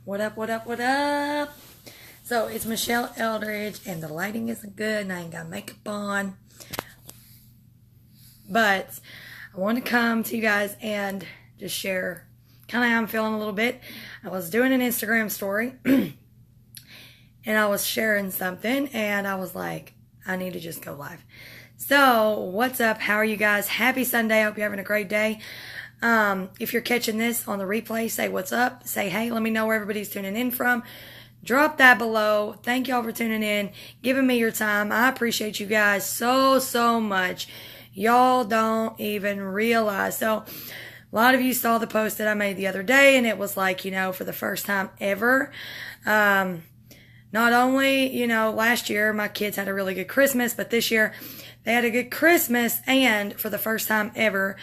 What up, what up, what up? So it's Michelle Eldridge, and the lighting isn't good, and I ain't got makeup on. But I want to come to you guys and just share kind of how I'm feeling a little bit. I was doing an Instagram story, and I was sharing something, and I was like, I need to just go live. So, what's up? How are you guys? Happy Sunday. I hope you're having a great day. If you're catching this on the replay, say what's up. Say hey. Let me know where everybody's tuning in from. Drop that below. Thank y'all for tuning in, giving me your time. I appreciate you guys so much. Y'all don't even realize. So, a lot of you saw the post that I made the other day, and it was like, for the first time ever. Not only, last year my kids had a really good Christmas, but this year they had a good Christmas, and for the first time ever,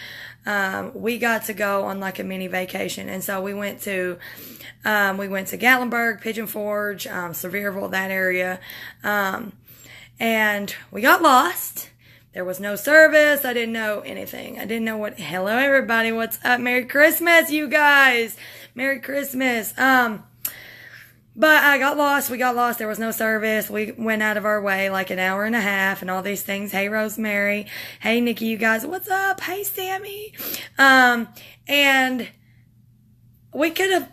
we got to go on like a mini vacation. And so we went to Gatlinburg, Pigeon Forge, Sevierville, that area. And we got lost. There was no service. I didn't know anything. I didn't know hello everybody, what's up? Merry Christmas, you guys. Merry Christmas. But I got lost. We got lost. There was no service. We went out of our way like an hour and a half and all these things. Hey, Rosemary. Hey, Nikki, you guys. What's up? Hey, Sammy. And we could have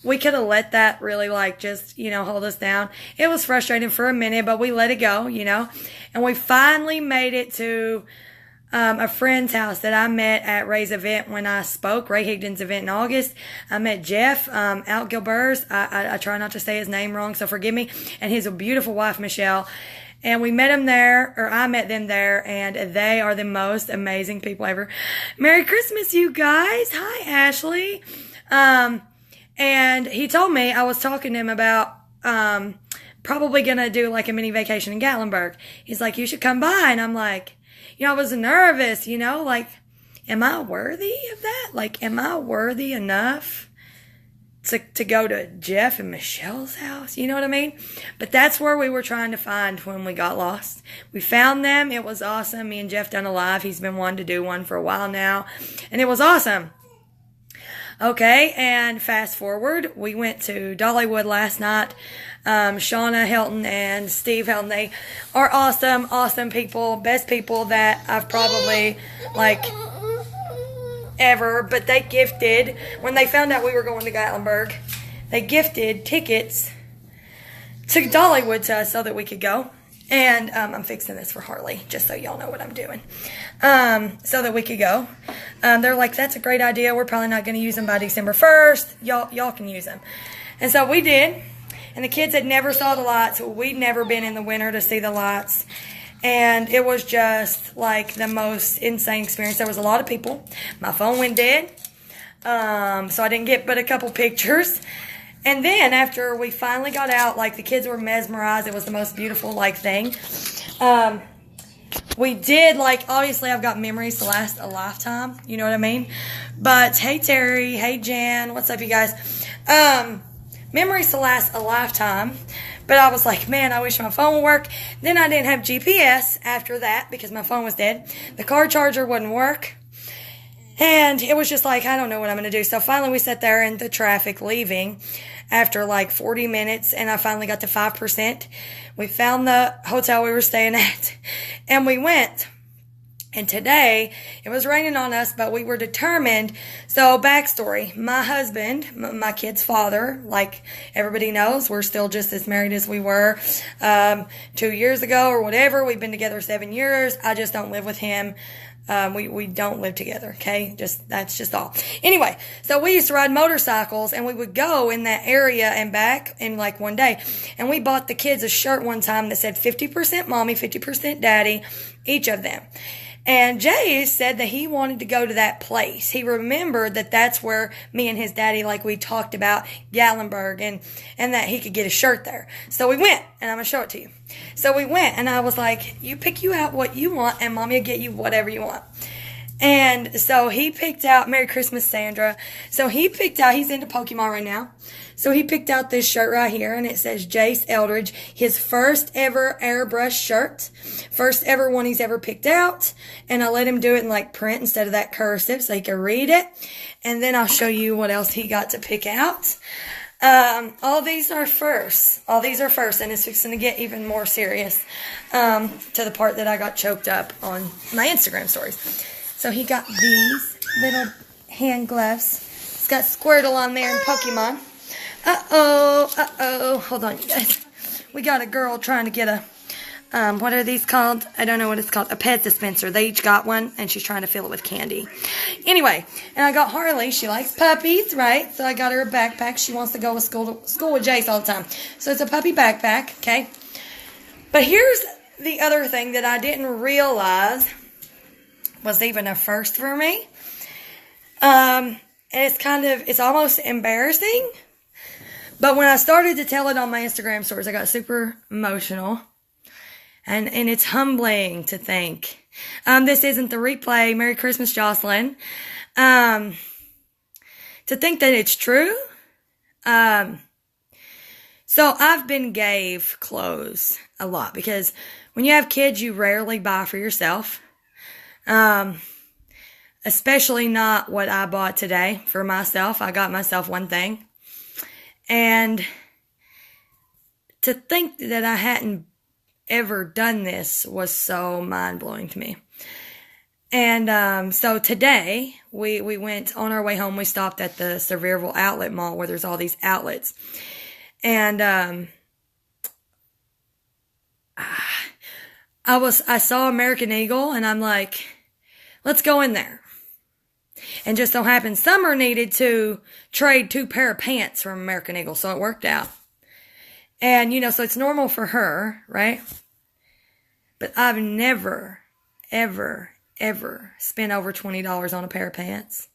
let that really just, hold us down. It was frustrating for a minute, but we let it go, and we finally made it to a friend's house that I met at Ray's event when I spoke, Ray Higdon's event in August. I met Jeff, out Gilbers. I try not to say his name wrong, so forgive me. And his beautiful wife, Michelle. And we met him there, or I met them there, and they are the most amazing people ever. Merry Christmas, you guys. Hi, Ashley. And he told me, I was talking to him about, probably gonna do like a mini vacation in Gatlinburg. He's like, you should come by. And I'm like, I was nervous, am I worthy of that? Am I worthy enough to go to Jeff and Michelle's house? You know what I mean? But that's where we were trying to find when we got lost. We found them. It was awesome. Me and Jeff done a live. He's been wanting to do one for a while now, and it was awesome. Okay, and fast forward, we went to Dollywood last night. Shauna Helton and Steve Helton, they are awesome people, best people that I've probably, ever, but they gifted, when they found out we were going to Gatlinburg, they gifted tickets to Dollywood to us so that we could go. And I'm fixing this for Harley, just so y'all know what I'm doing. So that we could go. They're like, that's a great idea. We're probably not going to use them by December 1st. Y'all can use them. And so we did. And the kids had never saw the lights. We'd never been in the winter to see the lights. And it was just like the most insane experience. There was a lot of people. My phone went dead. So I didn't get but a couple pictures. And then after we finally got out, the kids were mesmerized. It was the most beautiful, thing. We did, obviously I've got memories to last a lifetime. You know what I mean? But, hey, Terry. Hey, Jan. What's up, you guys? Memories to last a lifetime. But I was like, man, I wish my phone would work. Then I didn't have GPS after that because my phone was dead. The car charger wouldn't work. And it was just I don't know what I'm going to do. So finally we sat there in the traffic leaving after 40 minutes, and I finally got to 5%. We found the hotel we were staying at, and we went. And today, it was raining on us, but we were determined. So, backstory. My husband, my kid's father, everybody knows, we're still just as married as we were 2 years ago or whatever. We've been together 7 years. I just don't live with him. We don't live together, okay? That's just all. Anyway, so we used to ride motorcycles, and we would go in that area and back in one day. And we bought the kids a shirt one time that said 50% mommy, 50% daddy, each of them. And Jay said that he wanted to go to that place. He remembered that that's where me and his daddy, we talked about Gatlinburg, and that he could get a shirt there. So we went, and I'm going to show it to you. So we went, and I was like, you pick you out what you want, and mommy will get you whatever you want. And so he picked out, Merry Christmas, Sandra. So he picked out, he's into Pokemon right now. So he picked out this shirt right here, and it says Jace Eldridge, his first ever airbrush shirt. First ever one he's ever picked out. And I let him do it in print instead of that cursive so he could read it. And then I'll show you what else he got to pick out. All these are firsts. All these are firsts, and it's fixing to get even more serious to the part that I got choked up on my Instagram stories. So he got these little hand gloves. It's got Squirtle on there and Pokemon. Uh-oh. Hold on, you guys. We got a girl trying to get a, what are these called? I don't know what it's called. A pet dispenser. They each got one, and she's trying to fill it with candy. Anyway, and I got Harley. She likes puppies, right? So I got her a backpack. She wants to go to school with Jace all the time. So it's a puppy backpack, okay? But here's the other thing that I didn't realize was even a first for me. And it's almost embarrassing. But when I started to tell it on my Instagram stories, I got super emotional. And it's humbling to think. This isn't the replay. Merry Christmas, Jocelyn. To think that it's true. So I've been gave clothes a lot because when you have kids, you rarely buy for yourself. Especially not what I bought today for myself. I got myself one thing. And to think that I hadn't ever done this was so mind-blowing to me. And so today, we went on our way home. We stopped at the Sevierville Outlet Mall where there's all these outlets. And I saw American Eagle, and I'm like, let's go in there. And just so happened, Summer needed to trade 2 pair of pants from American Eagle, so it worked out. And, so it's normal for her, right? But I've never, ever, ever spent over $20 on a pair of pants.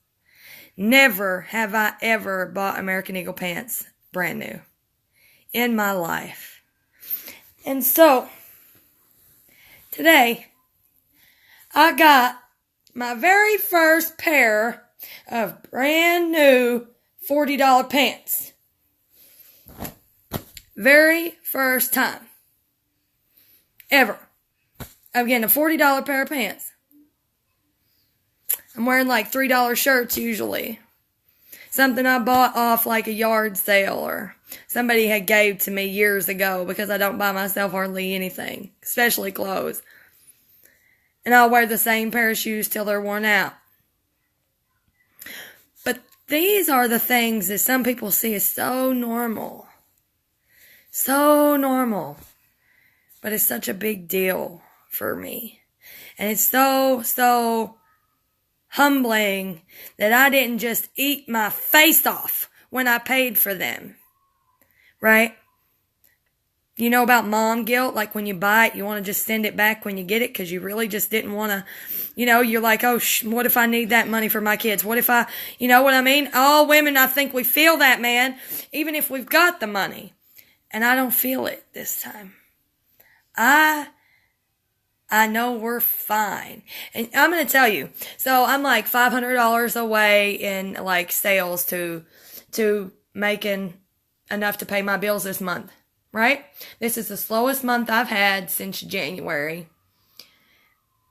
Never have I ever bought American Eagle pants brand new in my life. And so, today, I got my very first pair of brand new $40 pants. Very first time ever I'm getting a $40 pair of pants. I'm wearing like $3 shirts usually. Something I bought off like a yard sale or somebody had gave to me years ago because I don't buy myself hardly anything, especially clothes. And I'll wear the same pair of shoes till they're worn out. But these are the things that some people see as so normal. So normal. But it's such a big deal for me. And it's so humbling that I didn't just eat my face off when I paid for them. Right? You know about mom guilt? Like when you buy it, you want to just send it back when you get it because you really just didn't want to, you're like, oh, what if I need that money for my kids? What if you know what I mean? All women, I think we feel that, man, even if we've got the money. And I don't feel it this time. I know we're fine. And I'm going to tell you, so I'm like $500 away in like sales to making enough to pay my bills this month. Right? This is the slowest month I've had since January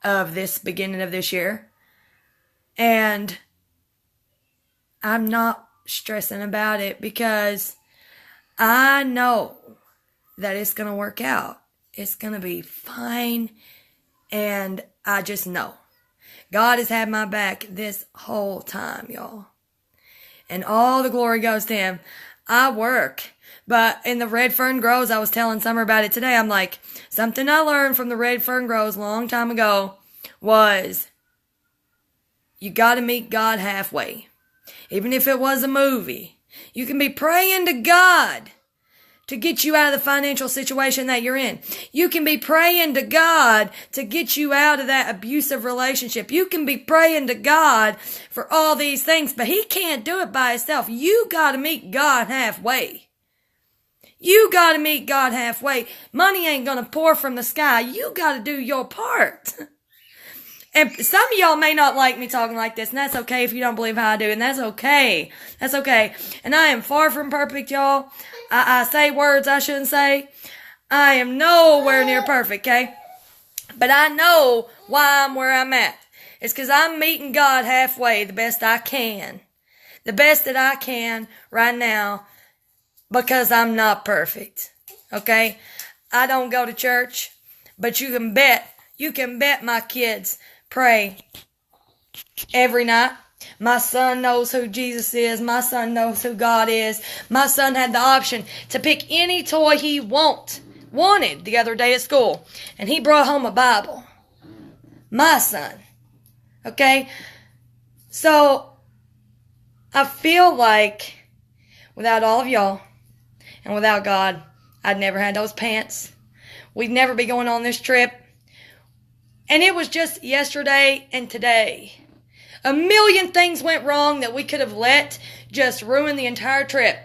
of this beginning of this year. And I'm not stressing about it because I know that it's going to work out. It's going to be fine. And I just know. God has had my back this whole time, y'all. And all the glory goes to Him. I work. But in the Red Fern Grows, I was telling Summer about it today. I'm like, something I learned from the Red Fern Grows a long time ago was you got to meet God halfway. Even if it was a movie. You can be praying to God to get you out of the financial situation that you're in. You can be praying to God to get you out of that abusive relationship. You can be praying to God for all these things, but He can't do it by Himself. You got to meet God halfway. You got to meet God halfway. Money ain't going to pour from the sky. You got to do your part. And some of y'all may not like me talking like this, and that's okay if you don't believe how I do, and that's okay. That's okay. And I am far from perfect, y'all. I say words I shouldn't say. I am nowhere near perfect, okay? But I know why I'm where I'm at. It's because I'm meeting God halfway the best I can. The best that I can right now. because I'm not perfect. Okay? I don't go to church, but you can bet my kids pray every night. My son knows who Jesus is. My son knows who God is. My son had the option to pick any toy he wanted the other day at school. And he brought home a Bible. My son. Okay? So, I feel like without all of y'all and without God, I'd never had those pants. We'd never be going on this trip. And it was just yesterday and today. A million things went wrong that we could have let just ruin the entire trip.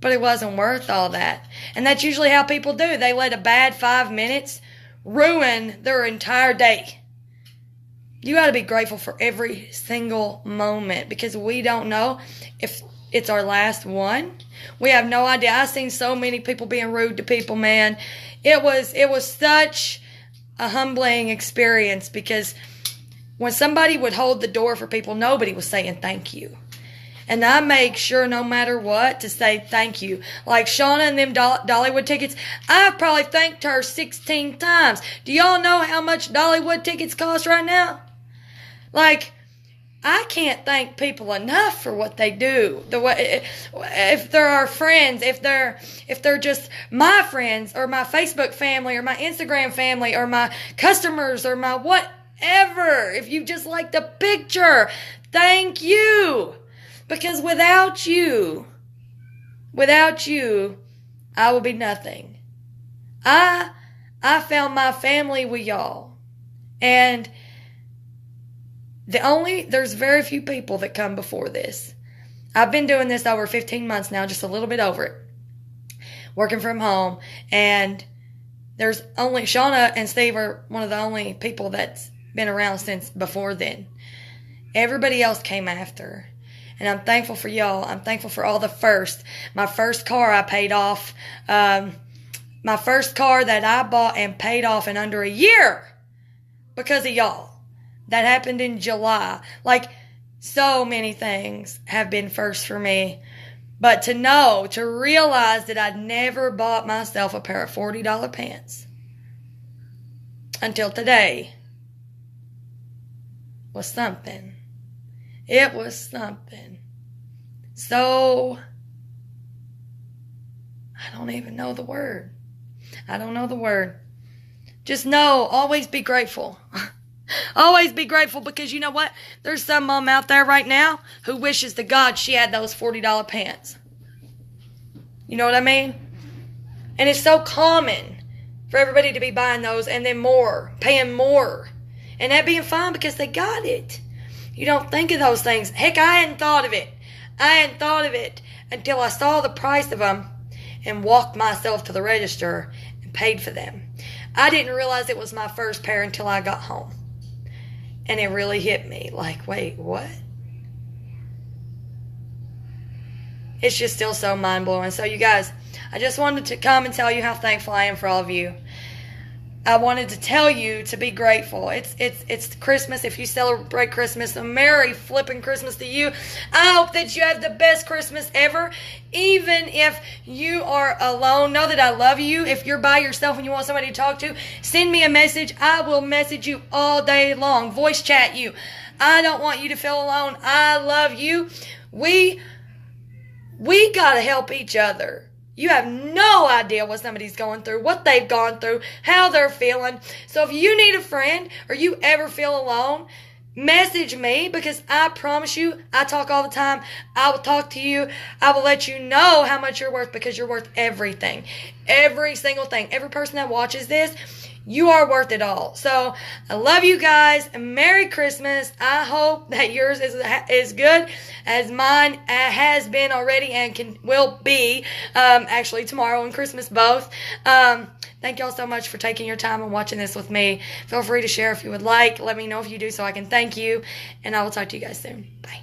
But it wasn't worth all that. And that's usually how people do. They let a bad 5 minutes ruin their entire day. You got to be grateful for every single moment because we don't know if it's our last one. We have no idea. I've seen so many people being rude to people, man. It was such a humbling experience because when somebody would hold the door for people, nobody was saying thank you. And I make sure no matter what to say thank you. Like Shauna and them Dollywood tickets, I've probably thanked her 16 times. Do y'all know how much Dollywood tickets cost right now? Like, I can't thank people enough for what they do. If they're our friends, if they're just my friends or my Facebook family or my Instagram family or my customers or my whatever. If you just like the picture, thank you. Because without you, I would be nothing. I found my family with y'all. And there's very few people that come before this. I've been doing this over 15 months now, just a little bit over it. Working from home. And there's only, Shauna and Steve are one of the only people that's been around since before then. Everybody else came after. And I'm thankful for y'all. I'm thankful for all the first. My first car I paid off. My first car that I bought and paid off in under a year because of y'all. That happened in July. Like, so many things have been first for me. But to realize that I'd never bought myself a pair of $40 pants until today was something. It was something. So, I don't even know the word. I don't know the word. Just know, always be grateful. Always be grateful because you know what? There's some mom out there right now who wishes to God she had those $40 pants. You know what I mean? And it's so common for everybody to be buying those and then more, paying more. And that being fine because they got it. You don't think of those things. Heck, I hadn't thought of it. I hadn't thought of it until I saw the price of them and walked myself to the register and paid for them. I didn't realize it was my first pair until I got home. And it really hit me. Like, wait, what? It's just still so mind-blowing. So, you guys, I just wanted to come and tell you how thankful I am for all of you. I wanted to tell you to be grateful. It's Christmas. If you celebrate Christmas, a Merry flipping Christmas to you. I hope that you have the best Christmas ever. Even if you are alone, know that I love you. If you're by yourself and you want somebody to talk to, send me a message. I will message you all day long. Voice chat you. I don't want you to feel alone. I love you. We got to help each other. You have no idea what somebody's going through, what they've gone through, how they're feeling. So if you need a friend or you ever feel alone, message me because I promise you, I talk all the time. I will talk to you. I will let you know how much you're worth because you're worth everything. Every single thing. Every person that watches this, you are worth it all. So I love you guys. Merry Christmas. I hope that yours is as good as mine has been already and will be actually tomorrow and Christmas both. Thank y'all so much for taking your time and watching this with me. Feel free to share if you would like. Let me know if you do so I can thank you. And I will talk to you guys soon. Bye.